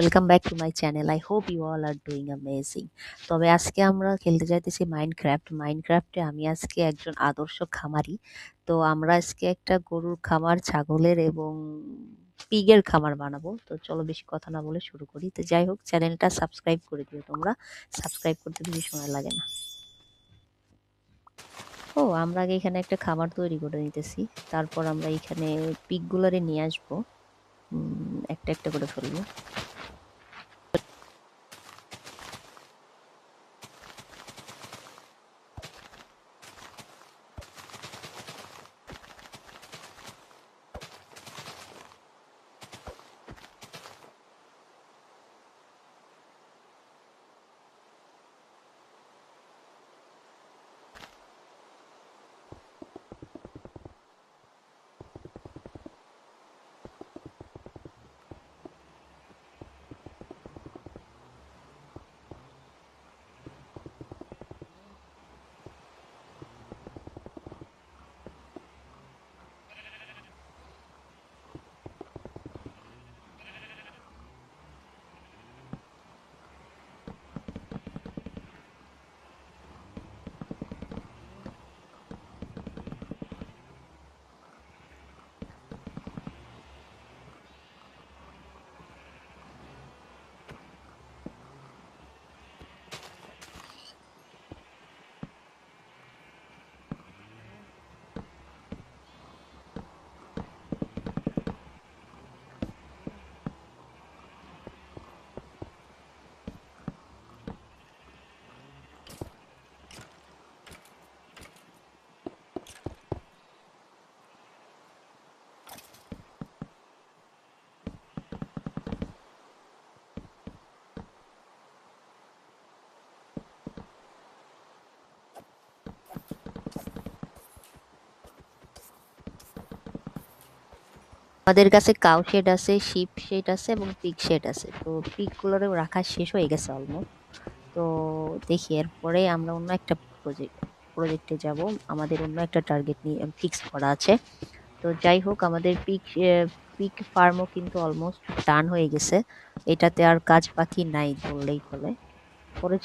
Welcome back to my channel. I hope you all are doing amazing. তবে আজকে আমরা খেলতে যাইতেছি মাইনক্রাফটে। আমি আজকে একজন আদর্শ খামারি। তো আমরা আজকে একটা গরুর খামার, ছাগলের এবং পিগের খামার বানাবো। তো চলো বেশি কথা না বলে শুরু করি। তো যাই হোক, চ্যানেলটা সাবস্ক্রাইব করে দিও তোমরা। সাবস্ক্রাইব করতে বেশি সময় লাগে না। আমরা আগে এখানে একটা খামার তৈরি করে নিতেছি। তারপর আমরা এখানে পিগগুলারে নিয়ে আসবো। একটা একটা করে ফেলবো। আমাদের কাছে কাউ শেড আছে, শিপ শেড আছে এবং পিগ শেড আছে। তো পিগগুলোরও রাখা শেষ হয়ে গেছে অলমোস্ট। তো দেখি এরপরে আমরা অন্য একটা প্রজেক্টে যাব। আমাদের অন্য একটা টার্গেট নিয়ে ফিক্স করা আছে। তো যাই হোক, আমাদের পিগ ফার্মও কিন্তু অলমোস্ট ডান হয়ে গেছে। এটাতে আর কাজ বাকি নাই বললেই চলে। পরে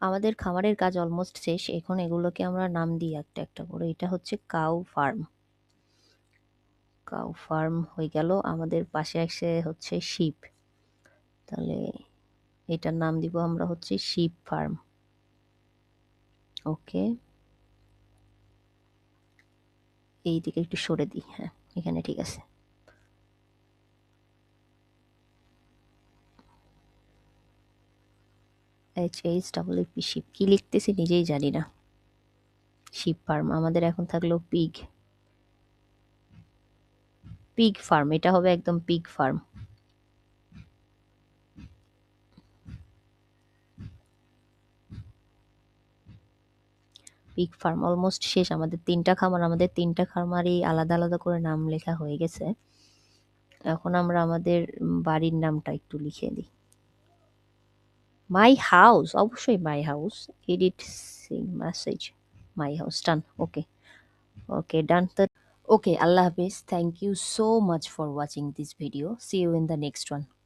আমাদের খামারের কাজ অলমোস্ট শেষ। এখন এগুলোকে আমরা নাম দিই একটা একটা করে। এটা হচ্ছে কাউ ফার্ম। কাউ ফার্ম হয়ে গেল। আমাদের পাশে এসে হচ্ছে শিপ। তাহলে এটার নাম দিব আমরা হচ্ছে শিপ ফার্ম। ওকে, এই দিকে একটু সরে দিই। হ্যাঁ, এখানে ঠিক আছে। HHEEP শিপ, কি লিখতেছি নিজেই জানি না। Sheep farm. আমাদের এখন থাকলো পিগ। পিগ ফার্ম, এটা হবে একদম pig farm. Pig farm almost শেষ। আমাদের তিনটা খামারই আলাদা আলাদা করে নাম লেখা হয়ে গেছে। এখন আমরা আমাদের বাড়ির নামটা একটু লিখে দিই। মাই হাউস, অবশ্যই মাই হাউস। এডিট সিং message, my house, done. Okay, okay, done. Okay, আল্লাহ হাফেজ। Thank you so much for watching this video. See you in the next one.